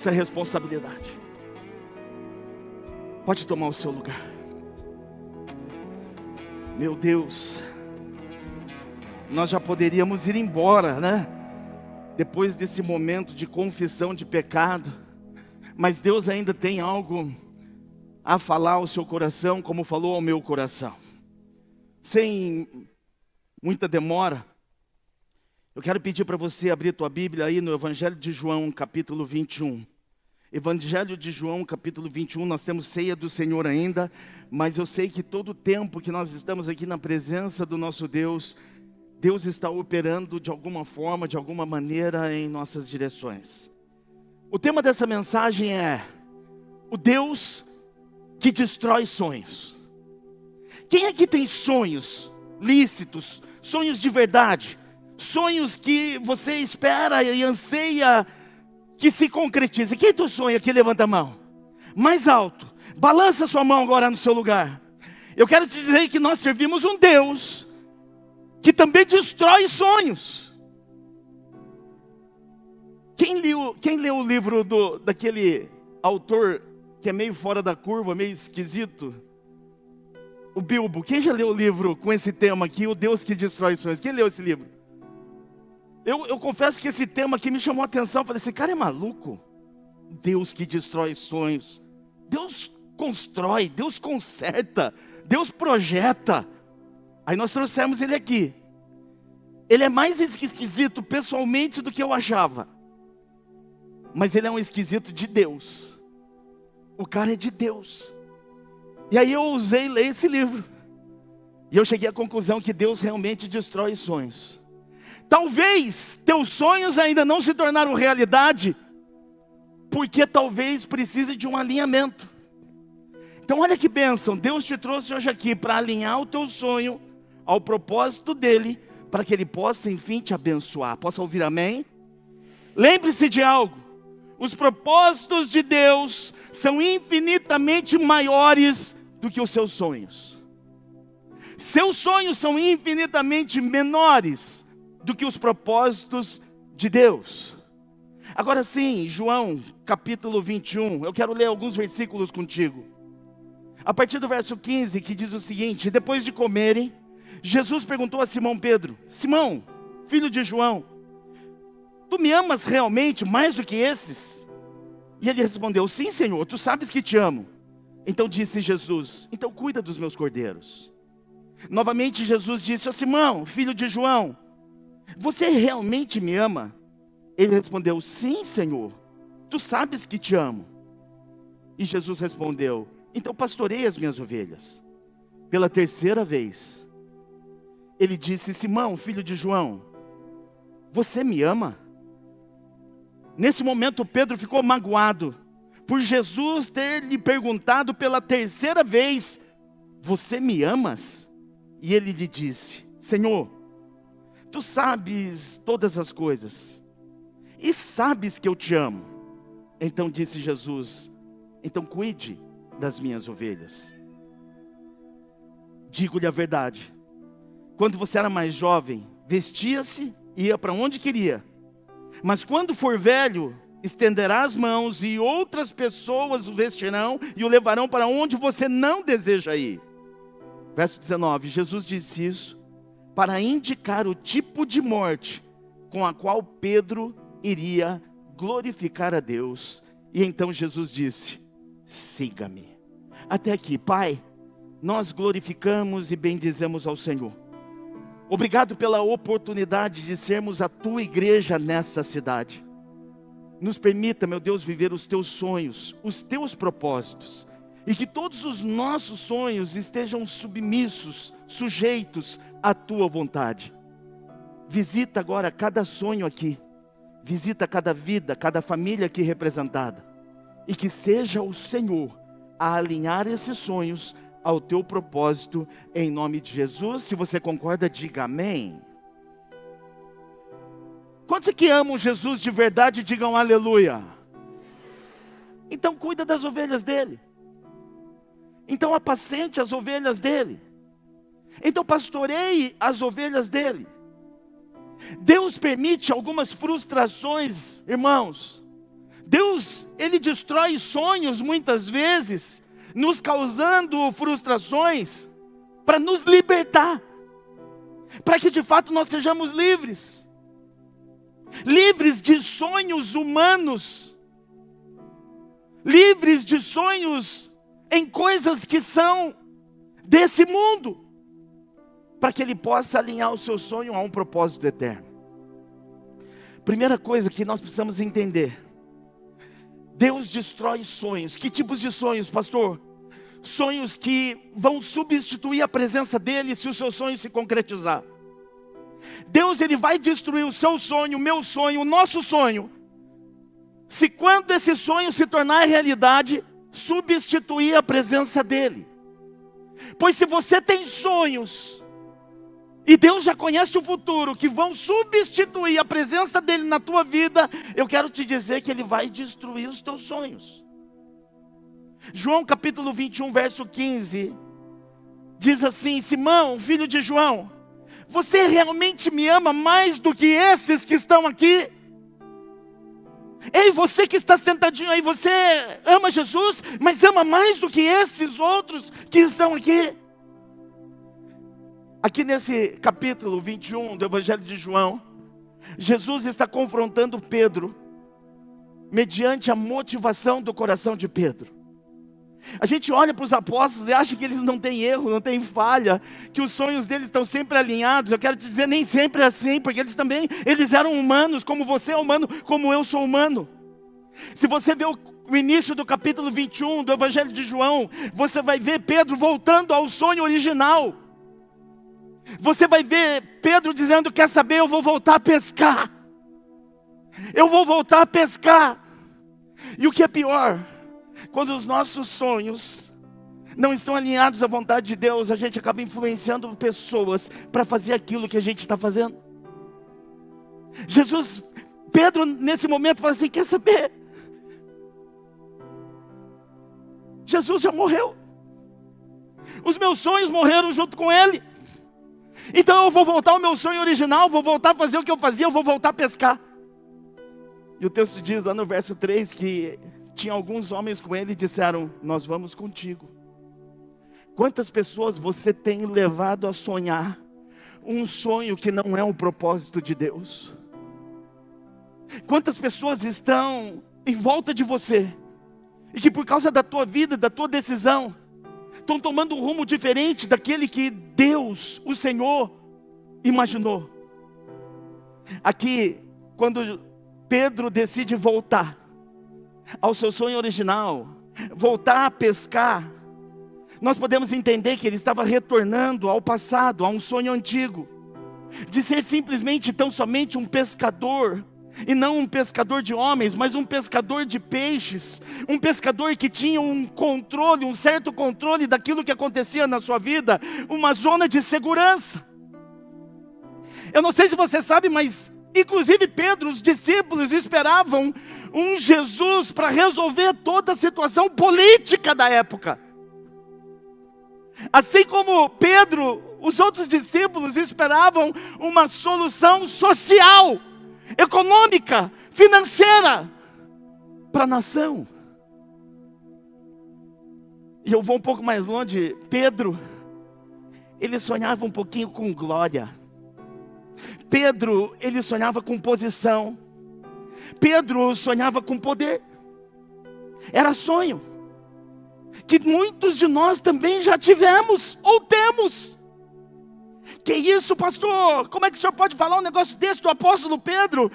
essa responsabilidade. Pode tomar o seu lugar. Meu Deus, nós já poderíamos ir embora, né? Depois desse momento de confissão de pecado, mas Deus ainda tem algo a falar ao seu coração, como falou ao meu coração. Sem muita demora, eu quero pedir para você abrir tua Bíblia aí no Evangelho de João, capítulo 21. Evangelho de João, capítulo 21, nós temos ceia do Senhor ainda, mas eu sei que todo o tempo que nós estamos aqui na presença do nosso Deus, Deus está operando de alguma forma, de alguma maneira em nossas direções. O tema dessa mensagem é o Deus que destrói sonhos. Quem aqui tem sonhos lícitos, sonhos de verdade, sonhos que você espera e anseia que se concretize? Quem tem sonho aqui, levanta a mão. Mais alto, balança sua mão agora no seu lugar. Eu quero te dizer que nós servimos um Deus que também destrói sonhos. Quem leu o livro daquele autor que é meio fora da curva, meio esquisito? O Bilbo. Quem já leu o livro com esse tema aqui, o Deus que destrói sonhos? Quem leu esse livro? Eu confesso que esse tema aqui me chamou a atenção. Eu falei, esse cara é maluco? Deus que destrói sonhos. Deus constrói, Deus conserta, Deus projeta. Aí nós trouxemos ele aqui. Ele é mais esquisito pessoalmente do que eu achava. Mas ele é um esquisito de Deus. O cara é de Deus. E aí eu ousei ler esse livro. E eu cheguei à conclusão que Deus realmente destrói sonhos. Talvez teus sonhos ainda não se tornaram realidade, porque talvez precise de um alinhamento. Então olha que bênção, Deus te trouxe hoje aqui para alinhar o teu sonho ao propósito dele, para que ele possa enfim te abençoar. Possa ouvir amém? Lembre-se de algo, os propósitos de Deus são infinitamente maiores do que os seus sonhos. Seus sonhos são infinitamente menores do que os propósitos de Deus. Agora sim, João capítulo 21, eu quero ler alguns versículos contigo. A partir do verso 15, que diz o seguinte: depois de comerem, Jesus perguntou a Simão Pedro: Simão, filho de João, tu me amas realmente mais do que esses? E ele respondeu: sim, Senhor, tu sabes que te amo. Então disse Jesus: então cuida dos meus cordeiros. Novamente Jesus disse: ó Simão, filho de João, você realmente me ama? Ele respondeu: sim, Senhor, tu sabes que te amo. E Jesus respondeu: então pastorei as minhas ovelhas. Pela terceira vez, ele disse: Simão, filho de João, você me ama? Nesse momento Pedro ficou magoado, por Jesus ter lhe perguntado pela terceira vez: você me amas? E ele lhe disse: Senhor, tu sabes todas as coisas, e sabes que eu te amo. Então disse Jesus: então cuide das minhas ovelhas. Digo-lhe a verdade, quando você era mais jovem, vestia-se e ia para onde queria. Mas quando for velho, estenderá as mãos e outras pessoas o vestirão e o levarão para onde você não deseja ir. Verso 19, Jesus disse isso para indicar o tipo de morte com a qual Pedro iria glorificar a Deus. E então Jesus disse: siga-me. Até aqui, Pai, nós glorificamos e bendizemos ao Senhor. Obrigado pela oportunidade de sermos a tua igreja nessa cidade. Nos permita, meu Deus, viver os teus sonhos, os teus propósitos. E que todos os nossos sonhos estejam submissos, sujeitos à tua vontade. Visita agora cada sonho aqui. Visita cada vida, cada família aqui representada. E que seja o Senhor a alinhar esses sonhos ao teu propósito, em nome de Jesus. Se você concorda, diga amém. Quantos que amam Jesus de verdade, digam aleluia. Então cuida das ovelhas dele. Então apacente as ovelhas dele. Então pastoreie as ovelhas dele. Deus permite algumas frustrações, irmãos. Deus, Ele destrói sonhos muitas vezes, nos causando frustrações, para nos libertar, para que de fato nós sejamos livres. Livres de sonhos humanos, livres de sonhos em coisas que são desse mundo, para que Ele possa alinhar o seu sonho a um propósito eterno. Primeira coisa que nós precisamos entender: Deus destrói sonhos. Que tipos de sonhos, pastor? Sonhos que vão substituir a presença dEle se o seu sonho se concretizar. Deus, Ele vai destruir o seu sonho, o meu sonho, o nosso sonho, se quando esse sonho se tornar realidade, substituir a presença dEle. Pois se você tem sonhos, e Deus já conhece o futuro, que vão substituir a presença dEle na tua vida, eu quero te dizer que Ele vai destruir os teus sonhos. João capítulo 21, verso 15, diz assim: Simão, filho de João, você realmente me ama mais do que esses que estão aqui? Ei, você que está sentadinho aí, você ama Jesus, mas ama mais do que esses outros que estão aqui? Aqui nesse capítulo 21 do Evangelho de João, Jesus está confrontando Pedro, mediante a motivação do coração de Pedro. A gente olha para os apóstolos e acha que eles não têm erro, não têm falha, que os sonhos deles estão sempre alinhados. Eu quero te dizer, nem sempre é assim, porque eles eram humanos, como você é humano, como eu sou humano. Se você vê o início do capítulo 21 do Evangelho de João, você vai ver Pedro voltando ao sonho original. Você vai ver Pedro dizendo: quer saber, eu vou voltar a pescar. Eu vou voltar a pescar. E o que é pior, quando os nossos sonhos não estão alinhados à vontade de Deus, a gente acaba influenciando pessoas para fazer aquilo que a gente está fazendo. Pedro nesse momento fala assim: quer saber? Jesus já morreu. Os meus sonhos morreram junto com Ele. Então eu vou voltar ao meu sonho original, vou voltar a fazer o que eu fazia, eu vou voltar a pescar. E o texto diz lá no verso 3 que tinha alguns homens com ele e disseram: nós vamos contigo. Quantas pessoas você tem levado a sonhar um sonho que não é o propósito de Deus? Quantas pessoas estão em volta de você e que por causa da tua vida, da tua decisão, estão tomando um rumo diferente daquele que Deus, o Senhor, imaginou? Aqui, quando Pedro decide voltar ao seu sonho original, voltar a pescar, nós podemos entender que ele estava retornando ao passado, a um sonho antigo, de ser simplesmente tão somente um pescador, e não um pescador de homens, mas um pescador de peixes, um pescador que tinha um controle, um certo controle daquilo que acontecia na sua vida, uma zona de segurança. Eu não sei se você sabe, mas inclusive Pedro, os discípulos esperavam um Jesus para resolver toda a situação política da época. Assim como Pedro, os outros discípulos esperavam uma solução social, econômica, financeira para a nação. E eu vou um pouco mais longe. Pedro, ele sonhava um pouquinho com glória. Pedro, ele sonhava com posição. Pedro sonhava com poder. Era sonho que muitos de nós também já tivemos ou temos. Que isso, pastor? Como é que o senhor pode falar um negócio desse do apóstolo Pedro?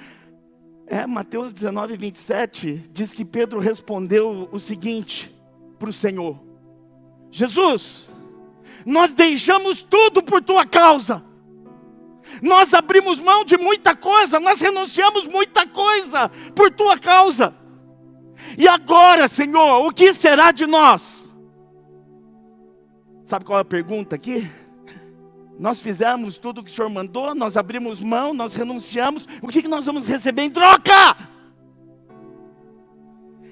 Mateus 19, 27 diz que Pedro respondeu o seguinte para o Senhor: Jesus, nós deixamos tudo por tua causa. Nós abrimos mão de muita coisa, nós renunciamos muita coisa por tua causa. E agora, Senhor, o que será de nós? Sabe qual é a pergunta aqui? Nós fizemos tudo o que o Senhor mandou, nós abrimos mão, nós renunciamos, o que nós vamos receber em troca?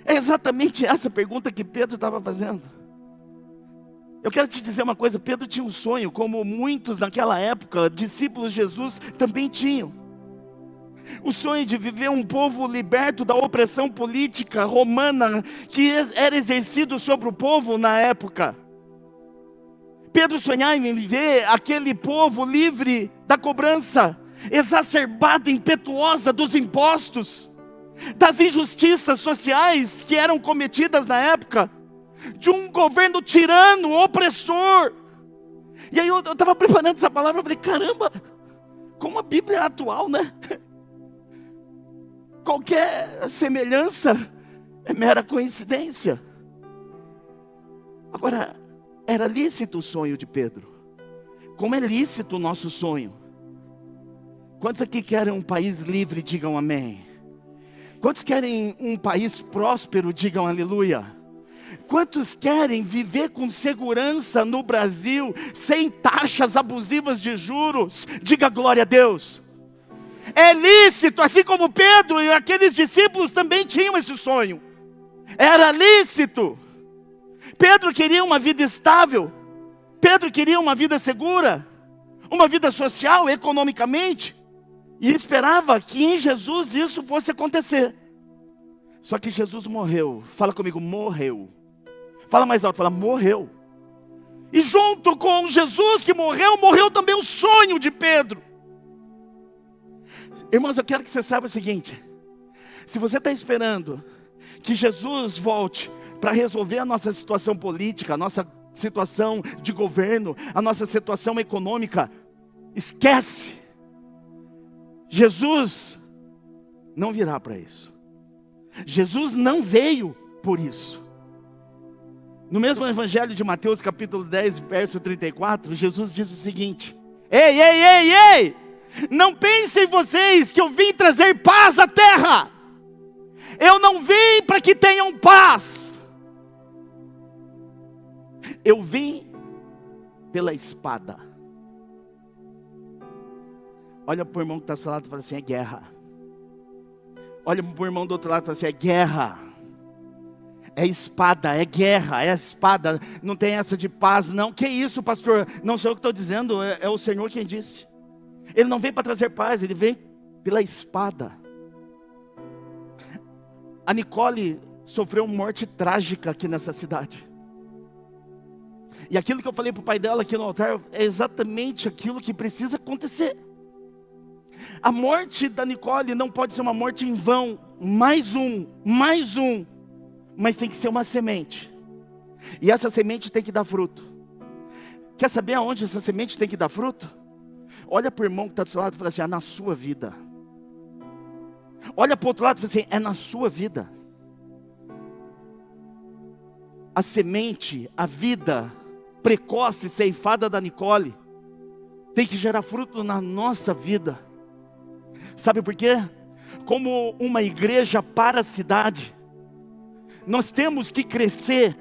É exatamente essa pergunta que Pedro estava fazendo. Eu quero te dizer uma coisa: Pedro tinha um sonho, como muitos naquela época, discípulos de Jesus, também tinham. O sonho de viver um povo liberto da opressão política romana que era exercido sobre o povo na época. Pedro sonhava em viver aquele povo livre da cobrança exacerbada, impetuosa dos impostos, das injustiças sociais que eram cometidas na época, de um governo tirano, opressor. E aí eu estava preparando essa palavra, eu falei, caramba, como a Bíblia é atual, né? Qualquer semelhança é mera coincidência. Agora, era lícito o sonho de Pedro, como é lícito o nosso sonho. Quantos aqui querem um país livre, digam amém. Quantos querem um país próspero, digam aleluia. Quantos querem viver com segurança no Brasil, sem taxas abusivas de juros, diga glória a Deus. É lícito, assim como Pedro e aqueles discípulos também tinham esse sonho. Era lícito. Pedro queria uma vida estável. Pedro queria uma vida segura, uma vida social, economicamente. E esperava que em Jesus isso fosse acontecer. Só que Jesus morreu. Fala comigo, morreu. Fala mais alto, fala, morreu. E junto com Jesus que morreu, morreu também o sonho de Pedro. Irmãos, eu quero que você saiba o seguinte. Se você está esperando que Jesus volte para resolver a nossa situação política, a nossa situação de governo, a nossa situação econômica, esquece. Jesus não virá para isso. Jesus não veio por isso. No mesmo evangelho de Mateus capítulo 10, verso 34, Jesus diz o seguinte: ei, ei, ei, ei! Não pensem vocês que eu vim trazer paz à terra. Eu não vim para que tenham paz. Eu vim pela espada. Olha para o irmão que está ao seu lado e fala assim, é guerra. Olha para o irmão do outro lado e fala assim, é guerra. É espada, é guerra, é espada. Não tem essa de paz, não. Que isso, pastor? Não sou eu que estou dizendo, é o Senhor quem disse. Ele não vem para trazer paz, ele vem pela espada. A Nicole sofreu uma morte trágica aqui nessa cidade. E aquilo que eu falei para o pai dela aqui no altar é exatamente aquilo que precisa acontecer. A morte da Nicole não pode ser uma morte em vão. Mais um. Mas tem que ser uma semente. E essa semente tem que dar fruto. Quer saber aonde essa semente tem que dar fruto? Olha para o irmão que está do seu lado e fala assim, é na sua vida. Olha para o outro lado e fala assim, é na sua vida. A semente, a vida precoce, ceifada da Nicole, tem que gerar fruto na nossa vida. Sabe por quê? Como uma igreja para a cidade, nós temos que crescer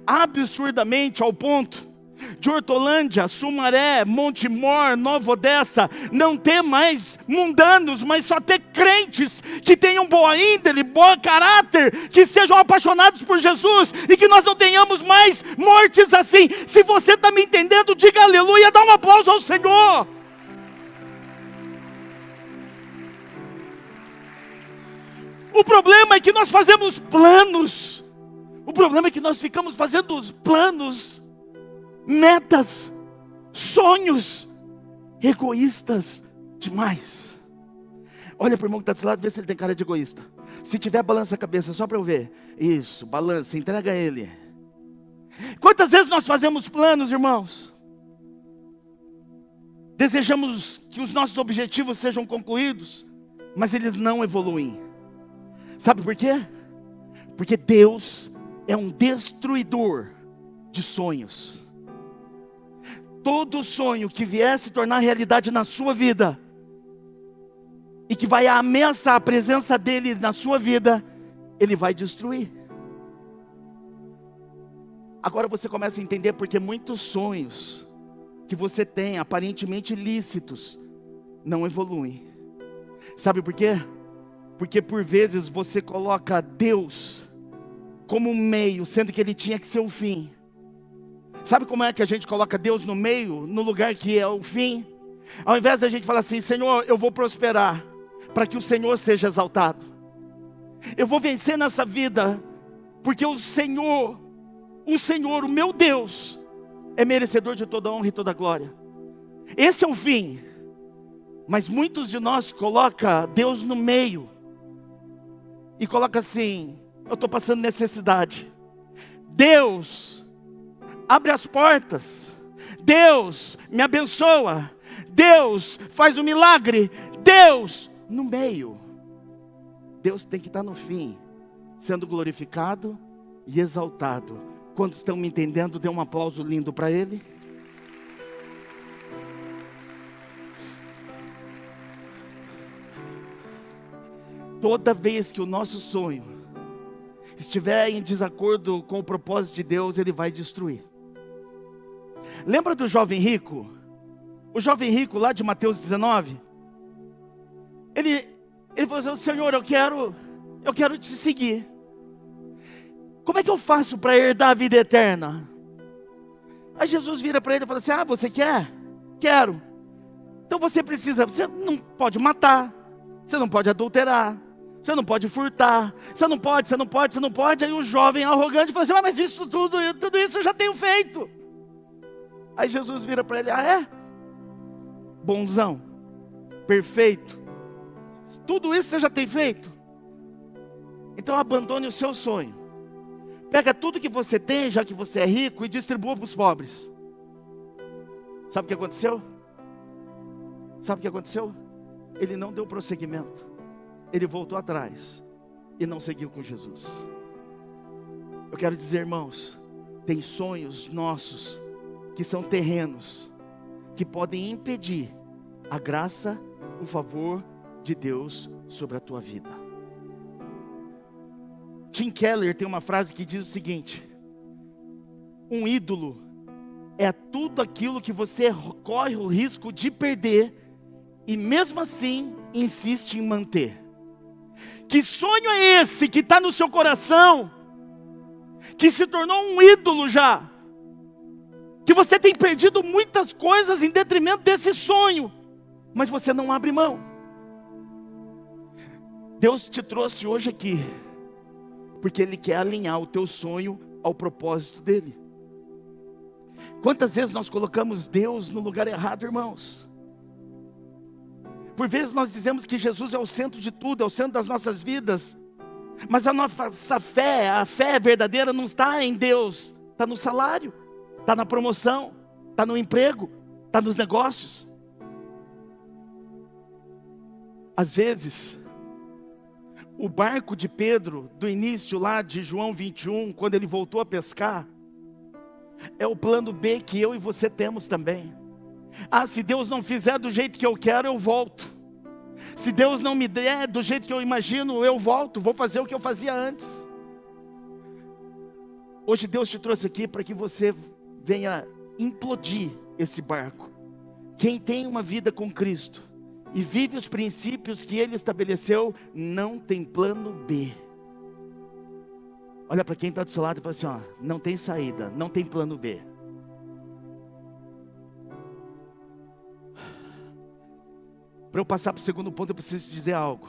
absurdamente ao ponto de Hortolândia, Sumaré, Monte Mor, Nova Odessa, não ter mais mundanos, mas só ter crentes que tenham boa índole, bom caráter, que sejam apaixonados por Jesus, e que nós não tenhamos mais mortes assim. Se você está me entendendo, diga aleluia, dá um aplauso ao Senhor. O problema é que nós fazemos planos, o problema é que nós ficamos fazendo os planos, metas, sonhos, egoístas demais. Olha para o irmão que está do seu lado, vê se ele tem cara de egoísta. Se tiver, balança a cabeça só para eu ver. Isso, balança, entrega a ele. Quantas vezes nós fazemos planos, irmãos? Desejamos que os nossos objetivos sejam concluídos, mas eles não evoluem. Sabe por quê? Porque Deus é um destruidor de sonhos. Todo sonho que vier se tornar realidade na sua vida, e que vai ameaçar a presença dele na sua vida, ele vai destruir. Agora você começa a entender porque muitos sonhos que você tem, aparentemente lícitos, não evoluem. Sabe por quê? Porque por vezes você coloca Deus como um meio, sendo que ele tinha que ser o fim. Sabe como é que a gente coloca Deus no meio, no lugar que é o fim? Ao invés da gente falar assim, Senhor, eu vou prosperar. para que o Senhor seja exaltado. Eu vou vencer nessa vida, porque o Senhor, o meu Deus, é merecedor de toda honra e toda glória. Esse é o fim. Mas muitos de nós colocam Deus no meio. E coloca assim: eu estou passando necessidade. Deus, abre as portas. Deus, me abençoa. Deus, faz um milagre. Deus, no meio. Deus tem que estar no fim, sendo glorificado e exaltado. Quando estão me entendendo, dê um aplauso lindo para Ele. Toda vez que o nosso sonho estiver em desacordo com o propósito de Deus, Ele vai destruir. Lembra do jovem rico? O jovem rico lá de Mateus 19? Ele falou assim: Senhor, eu quero te seguir. Como é que eu faço para herdar a vida eterna? Aí Jesus vira para ele e fala assim: ah, você quer? Quero. Então você não pode matar, você não pode adulterar, você não pode furtar, você não pode. Aí o jovem arrogante fala assim: mas isso tudo isso eu já tenho feito. Aí Jesus vira para ele: ah, é? Bonzão, perfeito, tudo isso você já tem feito? Então abandone o seu sonho. Pega tudo que você tem, já que você é rico, e distribua para os pobres. Sabe o que aconteceu? Ele não deu prosseguimento. Ele voltou atrás e não seguiu com Jesus. Eu quero dizer, irmãos, tem sonhos nossos que são terrenos, que podem impedir a graça, o favor de Deus sobre a tua vida. Tim Keller tem uma frase que diz o seguinte: um ídolo é tudo aquilo que você corre o risco de perder e mesmo assim insiste em manter. Que sonho é esse que está no seu coração, que se tornou um ídolo já, que você tem perdido muitas coisas em detrimento desse sonho, mas você não abre mão? Deus te trouxe hoje aqui porque Ele quer alinhar o teu sonho ao propósito dEle. Quantas vezes nós colocamos Deus no lugar errado, irmãos? Por vezes nós dizemos que Jesus é o centro de tudo, é o centro das nossas vidas, mas a nossa fé, a fé verdadeira não está em Deus, está no salário, está na promoção, está no emprego, está nos negócios. Às vezes, o barco de Pedro, do início lá de João 21, quando ele voltou a pescar, é o plano B que eu e você temos também. Ah, se Deus não fizer do jeito que eu quero, eu volto. Se Deus não me der do jeito que eu imagino, eu volto, vou fazer o que eu fazia antes. Hoje Deus te trouxe aqui para que você venha implodir esse barco. Quem tem uma vida com Cristo e vive os princípios que Ele estabeleceu, não tem plano B. Olha para quem está do seu lado e fala assim: ó, não tem saída, não tem plano B. Para eu passar para o segundo ponto, eu preciso te dizer algo.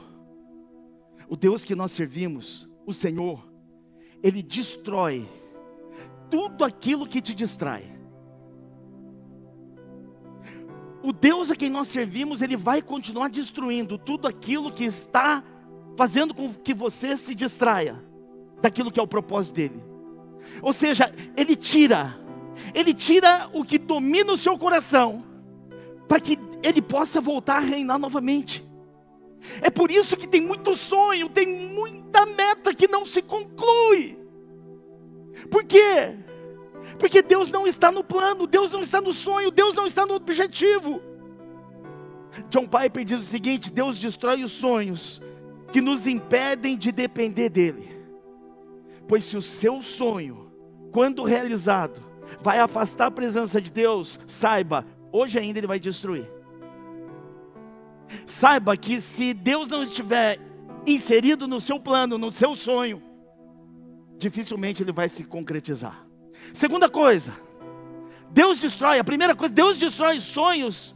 O Deus que nós servimos, o Senhor, Ele destrói tudo aquilo que te distrai. O Deus a quem nós servimos, Ele vai continuar destruindo tudo aquilo que está fazendo com que você se distraia daquilo que é o propósito dEle. Ou seja, Ele tira o que domina o seu coração, para que Ele possa voltar a reinar novamente. É por isso que tem muito sonho, tem muita meta que não se conclui. Por quê? Porque Deus não está no plano, Deus não está no sonho, Deus não está no objetivo. John Piper diz o seguinte: Deus destrói os sonhos que nos impedem de depender dEle. Pois se o seu sonho, quando realizado, vai afastar a presença de Deus, saiba, hoje ainda Ele vai destruir. Saiba que se Deus não estiver inserido no seu plano, no seu sonho, dificilmente ele vai se concretizar. Segunda coisa, a primeira coisa, Deus destrói sonhos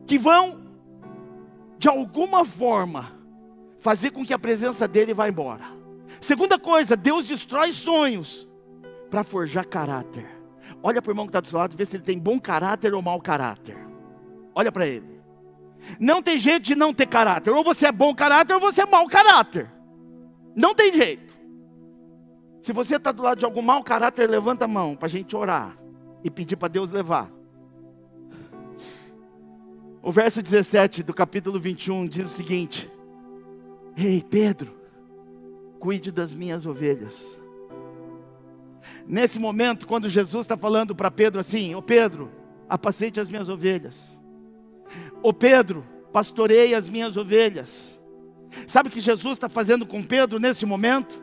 que vão, de alguma forma, fazer com que a presença dele vá embora. Segunda coisa, Deus destrói sonhos para forjar caráter. Olha para o irmão que está do seu lado, vê se ele tem bom caráter ou mau caráter. Olha para ele. Não tem jeito de não ter caráter. Ou você é bom caráter ou você é mau caráter. Não tem jeito. Se você está do lado de algum mau caráter, levanta a mão para a gente orar e pedir para Deus levar. O verso 17 do capítulo 21 diz o seguinte: Ei, Pedro, cuide das minhas ovelhas. Nesse momento, quando Jesus está falando para Pedro assim: Ô Pedro, apacente as minhas ovelhas. Ô Pedro, pastoreie as minhas ovelhas. Sabe o que Jesus está fazendo com Pedro nesse momento?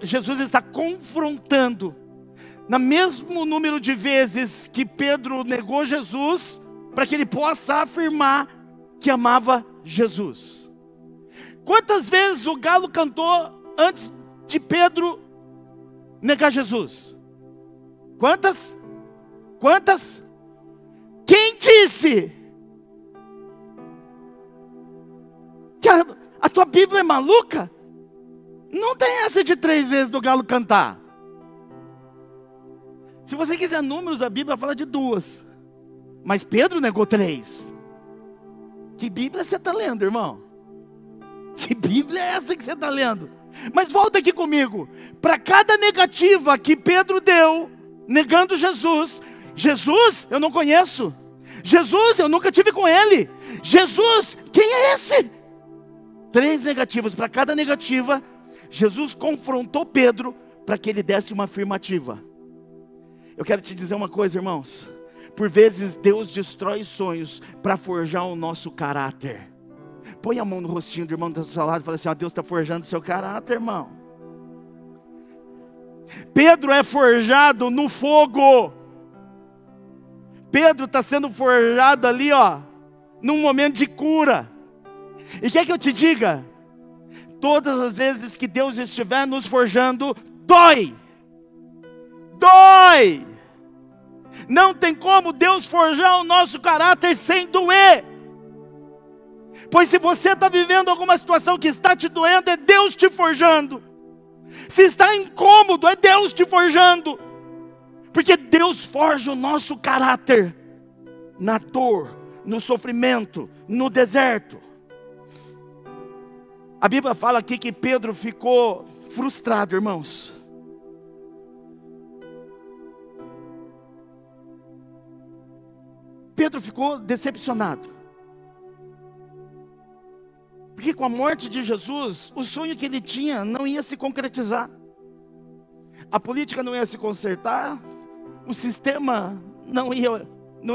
Jesus está confrontando, no mesmo número de vezes que Pedro negou Jesus, para que ele possa afirmar que amava Jesus. Quantas vezes o galo cantou antes de Pedro negar Jesus? Quantas? Quantas? Quem disse que a tua Bíblia é maluca? Não tem essa de 3 vezes do galo cantar. Se você quiser números, a Bíblia fala de 2. Mas Pedro negou 3. Que Bíblia você está lendo, irmão? Que Bíblia é essa que você está lendo? Mas volta aqui comigo. Para cada negativa que Pedro deu, negando Jesus: Jesus, eu não conheço. Jesus, eu nunca tive com ele. Jesus, quem é esse? 3 negativas. Para cada negativa, Jesus confrontou Pedro para que ele desse uma afirmativa. Eu quero te dizer uma coisa, irmãos. Por vezes Deus destrói sonhos para forjar o nosso caráter. Põe a mão no rostinho do irmão do seu lado e fala assim: ó, Deus está forjando seu caráter, irmão. Pedro é forjado no fogo. Pedro está sendo forjado ali, ó, num momento de cura. E quer que eu te diga? Todas as vezes que Deus estiver nos forjando, dói. Dói. Não tem como Deus forjar o nosso caráter sem doer. Pois se você está vivendo alguma situação que está te doendo, é Deus te forjando. Se está incômodo, é Deus te forjando. Porque Deus forja o nosso caráter na dor, no sofrimento, no deserto. A Bíblia fala aqui que Pedro ficou frustrado, irmãos. Pedro ficou decepcionado. Porque com a morte de Jesus, o sonho que ele tinha não ia se concretizar. A política não ia se consertar, o sistema não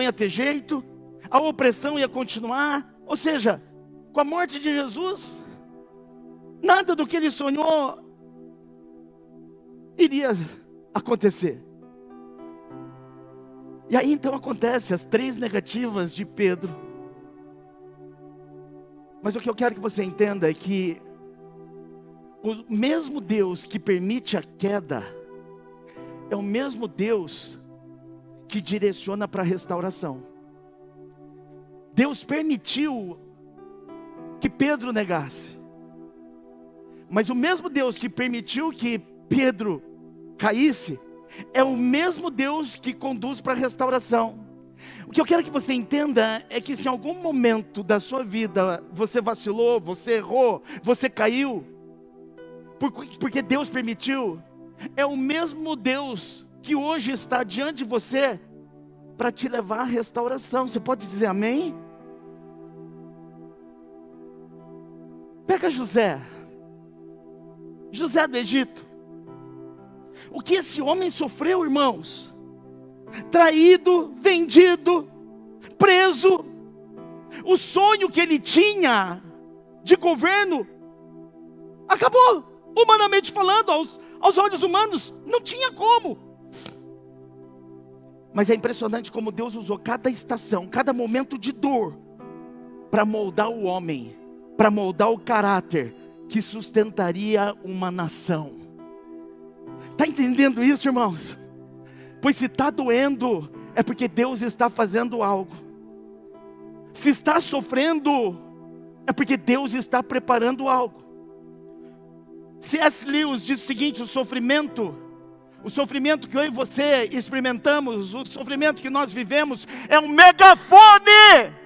ia ter jeito, a opressão ia continuar. Ou seja, com a morte de Jesus, nada do que ele sonhou iria acontecer. E aí então acontece as 3 negativas de Pedro. Mas o que eu quero que você entenda é que o mesmo Deus que permite a queda é o mesmo Deus que direciona para a restauração. Deus permitiu que Pedro negasse, mas o mesmo Deus que permitiu que Pedro caísse é o mesmo Deus que conduz para a restauração. O que eu quero que você entenda é que se em algum momento da sua vida você vacilou, você errou, você caiu, porque Deus permitiu, é o mesmo Deus que hoje está diante de você para te levar à restauração. Você pode dizer amém? Pega José do Egito. O que esse homem sofreu, irmãos? Traído, vendido, preso. O sonho que ele tinha de governo acabou, humanamente falando, aos olhos humanos, não tinha como. Mas é impressionante como Deus usou cada estação, cada momento de dor, para moldar o homem, para moldar o caráter que sustentaria uma nação. Está entendendo isso, irmãos? Pois se está doendo, é porque Deus está fazendo algo. Se está sofrendo, É porque Deus está preparando algo. C.S. Lewis diz o seguinte: o sofrimento que eu e você experimentamos, o sofrimento que nós vivemos, é um megafone.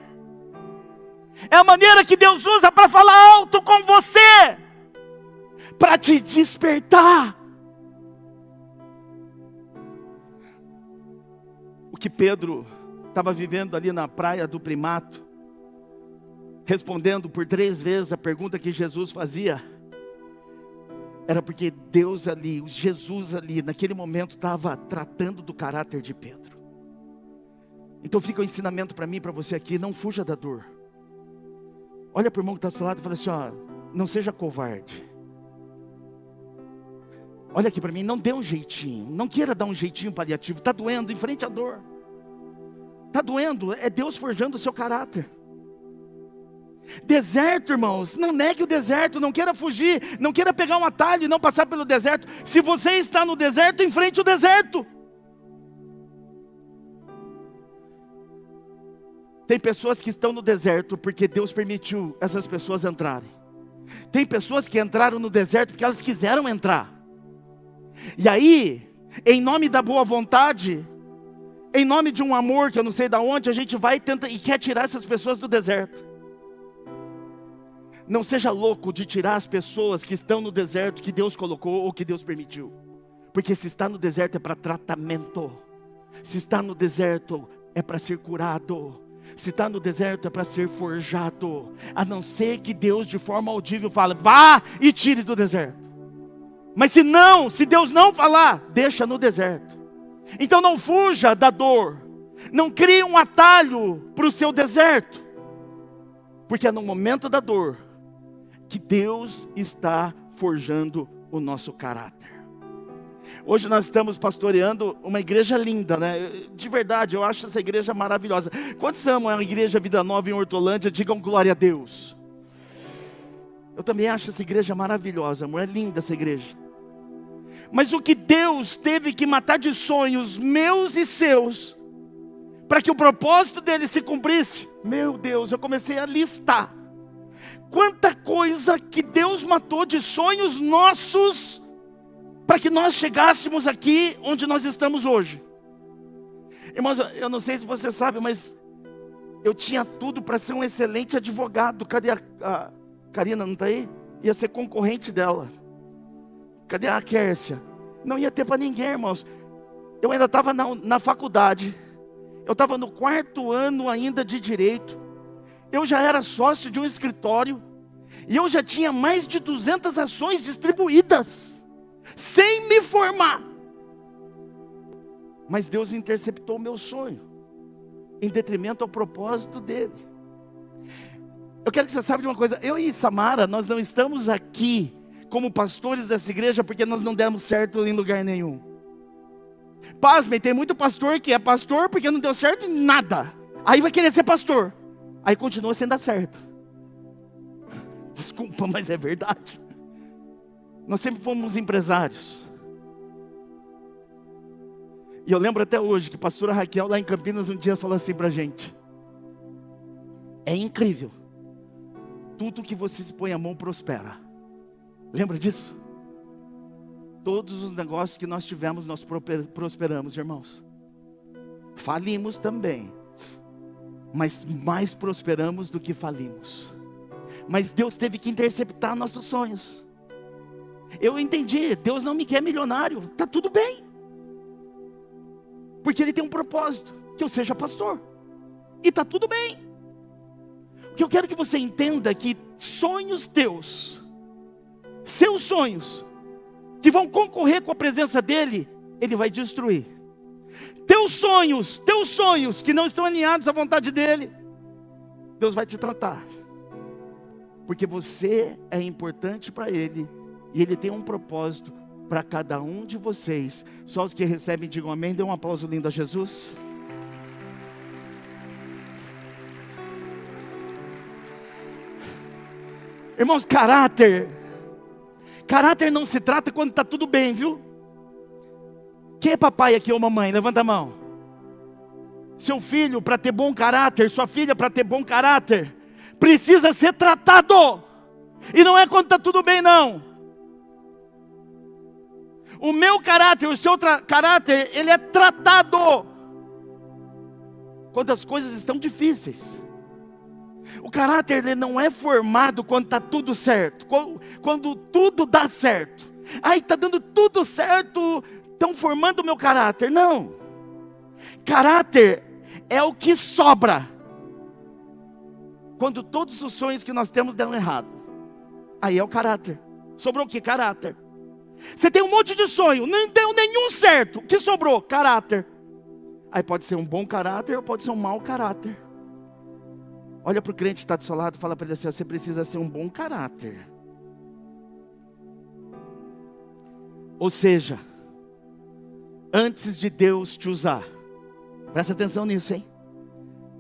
É a maneira que Deus usa para falar alto com você, para te despertar. O que Pedro estava vivendo ali na praia do Primato, respondendo por 3 vezes a pergunta que Jesus fazia, era porque Deus ali, Jesus ali, naquele momento estava tratando do caráter de Pedro. Então fica o ensinamento para mim e para você aqui: não fuja da dor. Olha para o irmão que está ao seu lado e fala assim: ó, não seja covarde. Olha aqui para mim, não dê um jeitinho, não queira dar um jeitinho paliativo. Está doendo, enfrente a dor. Está doendo, é Deus forjando o seu caráter. Deserto, irmãos, não negue o deserto, não queira fugir, não queira pegar um atalho e não passar pelo deserto. Se você está no deserto, enfrente o deserto. Tem pessoas que estão no deserto porque Deus permitiu essas pessoas entrarem. Tem pessoas que entraram no deserto porque elas quiseram entrar. E aí, em nome da boa vontade, em nome de um amor que eu não sei de onde, a gente vai e quer tirar essas pessoas do deserto. Não seja louco de tirar as pessoas que estão no deserto, que Deus colocou ou que Deus permitiu. Porque se está no deserto é para tratamento. Se está no deserto é para ser curado. Se está no deserto é para ser forjado. A não ser que Deus de forma audível fale: vá e tire do deserto. Mas se Deus não falar, deixa no deserto. Então não fuja da dor. Não crie um atalho para o seu deserto. Porque é no momento da dor que Deus está forjando o nosso caráter. Hoje nós estamos pastoreando uma igreja linda, né? De verdade, eu acho essa igreja maravilhosa. Quantos amam a igreja Vida Nova em Hortolândia? Digam glória a Deus. Eu também acho essa igreja maravilhosa, amor. É linda essa igreja. Mas o que Deus teve que matar de sonhos meus e seus, para que o propósito dele se cumprisse, meu Deus, eu comecei a listar quanta coisa que Deus matou de sonhos nossos, para que nós chegássemos aqui onde nós estamos hoje. Irmãos, eu não sei se você sabe, mas eu tinha tudo para ser um excelente advogado. Cadê a Karina, não está aí? Ia ser concorrente dela. Cadê a Kércia? Não ia ter para ninguém, irmãos. Eu ainda estava na faculdade. Eu estava no 4º ano ainda de Direito. Eu já era sócio de um escritório. E eu já tinha mais de 200 ações distribuídas, sem me formar. Mas Deus interceptou o meu sonho, em detrimento ao propósito dele. Eu quero que você saiba de uma coisa: eu e Samara, nós não estamos aqui como pastores dessa igreja porque nós não demos certo em lugar nenhum. Pasmem, tem muito pastor que é pastor porque não deu certo em nada. Aí vai querer ser pastor. Aí continua sem dar certo. Desculpa, mas é verdade. Nós sempre fomos empresários. E eu lembro até hoje que a pastora Raquel lá em Campinas um dia falou assim pra gente: é incrível, tudo que você se põe a mão prospera. Lembra disso? Todos os negócios que nós tivemos, nós prosperamos, irmãos. Falimos também, mas mais prosperamos do que falimos. Mas Deus teve que interceptar nossos sonhos. Eu entendi, Deus não me quer milionário, está tudo bem. Porque Ele tem um propósito, que eu seja pastor. E está tudo bem. O que eu quero que você entenda é que sonhos teus, seus sonhos, que vão concorrer com a presença dEle, Ele vai destruir. Teus sonhos que não estão alinhados à vontade dEle, Deus vai te tratar. Porque você é importante para Ele, e Ele tem um propósito para cada um de vocês. Só os que recebem digam amém. Dê um aplauso lindo a Jesus. Irmãos, caráter não se trata quando está tudo bem, viu? Quem é papai aqui ou mamãe? Levanta a mão. Seu filho para ter bom caráter, sua filha para ter bom caráter, precisa ser tratado. E não é quando está tudo bem, não. O meu caráter, o seu caráter, ele é tratado quando as coisas estão difíceis. O caráter, ele não é formado quando está tudo certo, quando tudo dá certo. Ai, está dando tudo certo, estão formando o meu caráter. Não. Caráter é o que sobra quando todos os sonhos que nós temos deram errado. Aí é o caráter. Sobrou o que? Caráter. Você tem um monte de sonho, não deu nenhum certo. O que sobrou? Caráter. Aí pode ser um bom caráter ou pode ser um mau caráter. Olha para o crente que está do seu lado e fala para ele assim: você precisa ser um bom caráter. Ou seja, antes de Deus te usar, presta atenção nisso, hein?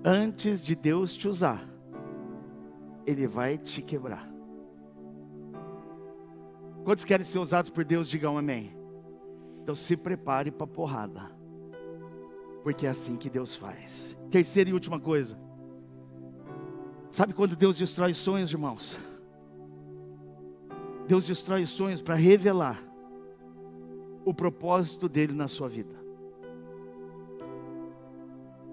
Antes de Deus te usar, Ele vai te quebrar. Quantos querem ser usados por Deus? Digam amém. Então se prepare para a porrada, porque é assim que Deus faz. Terceira e última coisa. Sabe quando Deus destrói sonhos, irmãos? Deus destrói sonhos para revelar o propósito dele na sua vida.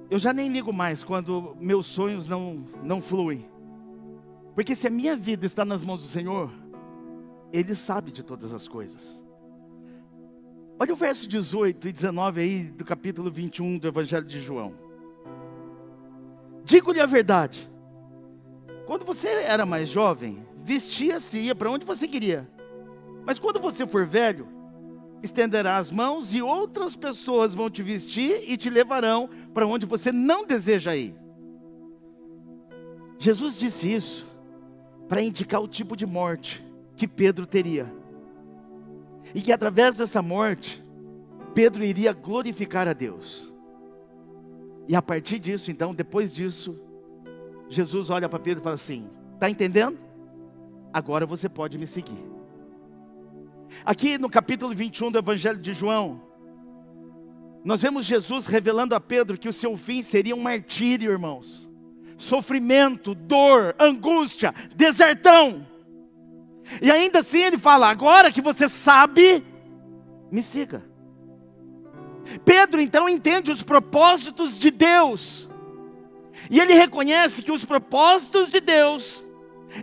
Eu já nem ligo mais quando meus sonhos não fluem. Porque se a minha vida está nas mãos do Senhor, Ele sabe de todas as coisas. Olha o verso 18 e 19 aí do capítulo 21 do Evangelho de João. Digo-lhe a verdade. Quando você era mais jovem, vestia-se e ia para onde você queria. Mas quando você for velho, estenderá as mãos e outras pessoas vão te vestir e te levarão para onde você não deseja ir. Jesus disse isso para indicar o tipo de morte que Pedro teria. E que através dessa morte, Pedro iria glorificar a Deus. E a partir disso, então, depois disso, Jesus olha para Pedro e fala assim: está entendendo? Agora você pode me seguir. Aqui no capítulo 21 do Evangelho de João, nós vemos Jesus revelando a Pedro que o seu fim seria um martírio, irmãos. Sofrimento, dor, angústia, desertão. E ainda assim ele fala: agora que você sabe, me siga. Pedro então entende os propósitos de Deus. E ele reconhece que os propósitos de Deus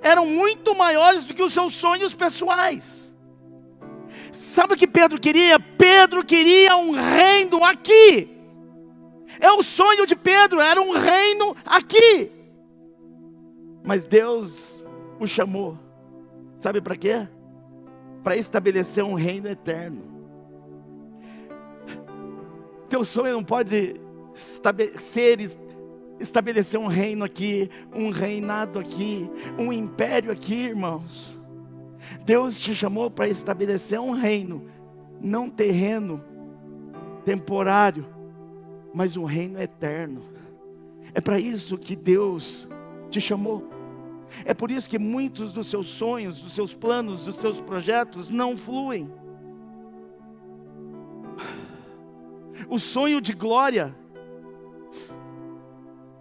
eram muito maiores do que os seus sonhos pessoais. Sabe o que Pedro queria? Pedro queria um reino aqui. É o sonho de Pedro, era um reino aqui. Mas Deus o chamou, sabe para quê? Para estabelecer um reino eterno. Teu sonho não pode estabelecer um reino aqui, um reinado aqui, um império aqui, irmãos. Deus te chamou para estabelecer um reino, não terreno, temporário, mas um reino eterno. É para isso que Deus te chamou. É por isso que muitos dos seus sonhos, dos seus planos, dos seus projetos não fluem. O sonho de glória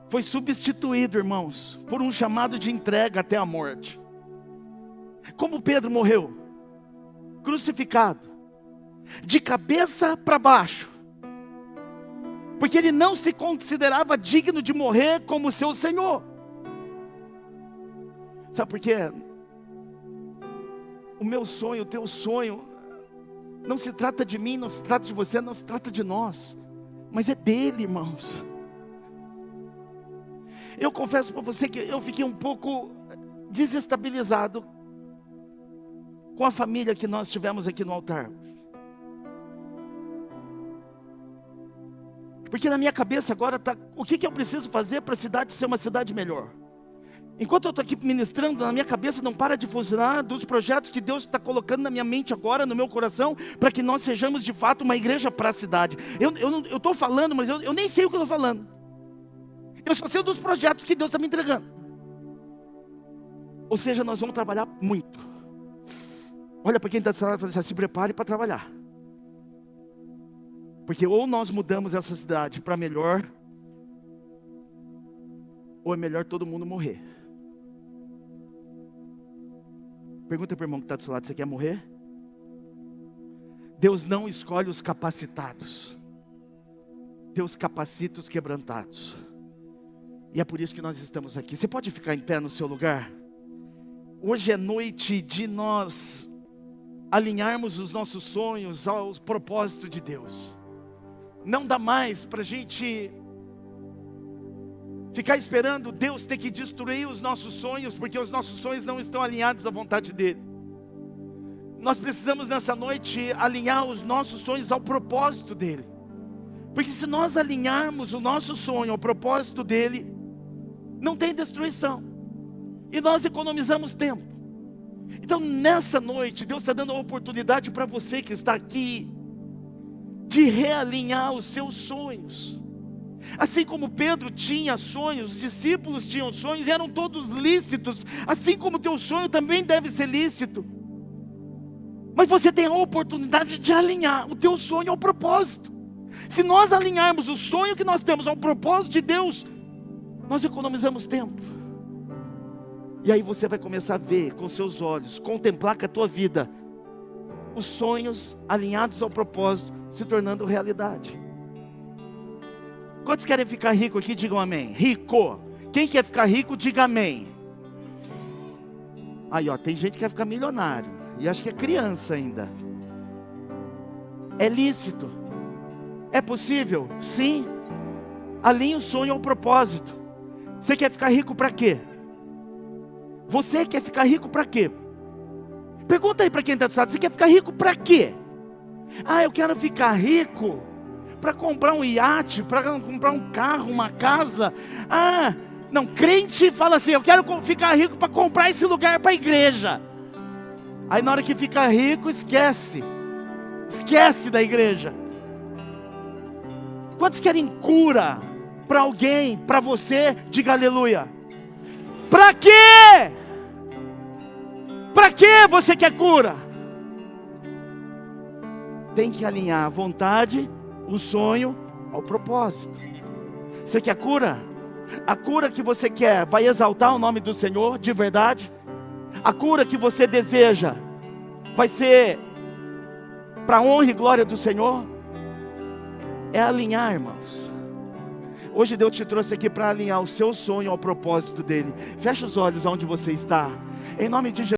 foi substituído, irmãos, por um chamado de entrega até a morte. Como Pedro morreu? Crucificado, de cabeça para baixo, porque ele não se considerava digno de morrer como seu Senhor. Sabe por quê? O meu sonho, o teu sonho, não se trata de mim, não se trata de você, não se trata de nós, mas é dele, irmãos. Eu confesso para você que eu fiquei um pouco desestabilizado com a família que nós tivemos aqui no altar. Porque na minha cabeça agora está: o que eu preciso fazer para a cidade ser uma cidade melhor? Enquanto eu estou aqui ministrando, na minha cabeça não para de funcionar dos projetos que Deus está colocando na minha mente agora, no meu coração, para que nós sejamos de fato uma igreja para a cidade. Eu estou falando, mas eu nem sei o que eu estou falando. Eu só sei dos projetos que Deus está me entregando. Ou seja, nós vamos trabalhar muito. Olha para quem está falando e fala assim: se prepare para trabalhar. Porque ou nós mudamos essa cidade para melhor, ou é melhor todo mundo morrer. Pergunta para o irmão que está do seu lado, você quer morrer? Deus não escolhe os capacitados. Deus capacita os quebrantados. E é por isso que nós estamos aqui. Você pode ficar em pé no seu lugar? Hoje é noite de nós alinharmos os nossos sonhos ao propósito de Deus. Não dá mais para a gente ficar esperando Deus ter que destruir os nossos sonhos, porque os nossos sonhos não estão alinhados à vontade dEle. Nós precisamos nessa noite alinhar os nossos sonhos ao propósito dEle. Porque se nós alinharmos o nosso sonho ao propósito dEle, não tem destruição. E nós economizamos tempo. Então nessa noite, Deus está dando a oportunidade para você que está aqui, de realinhar os seus sonhos. Assim como Pedro tinha sonhos, os discípulos tinham sonhos e eram todos lícitos. Assim como o teu sonho também deve ser lícito. Mas você tem a oportunidade de alinhar o teu sonho ao propósito. Se nós alinharmos o sonho que nós temos ao propósito de Deus, nós economizamos tempo. E aí você vai começar a ver com seus olhos, contemplar com a tua vida, os sonhos alinhados ao propósito se tornando realidade. Quantos querem ficar rico aqui? Digam amém. Rico. Quem quer ficar rico, diga amém. Aí ó, tem gente que quer ficar milionário. E acho que é criança ainda. É lícito. É possível? Sim. Alinhe o sonho ao propósito. Você quer ficar rico para quê? Você quer ficar rico para quê? Pergunta aí para quem está do lado, você quer ficar rico para quê? Ah, eu quero ficar rico para comprar um iate, para comprar um carro, uma casa. Ah, não, crente fala assim, eu quero ficar rico para comprar esse lugar para a igreja. Aí na hora que fica rico, esquece da igreja. Quantos querem cura para alguém, para você? Diga aleluia. Para quê? Para que você quer cura? Tem que alinhar a vontade, o sonho ao propósito. Você quer cura? A cura que você quer vai exaltar o nome do Senhor de verdade? A cura que você deseja vai ser para a honra e glória do Senhor? É alinhar, irmãos. Hoje Deus te trouxe aqui para alinhar o seu sonho ao propósito dEle. Fecha os olhos onde você está. Em nome de Jesus.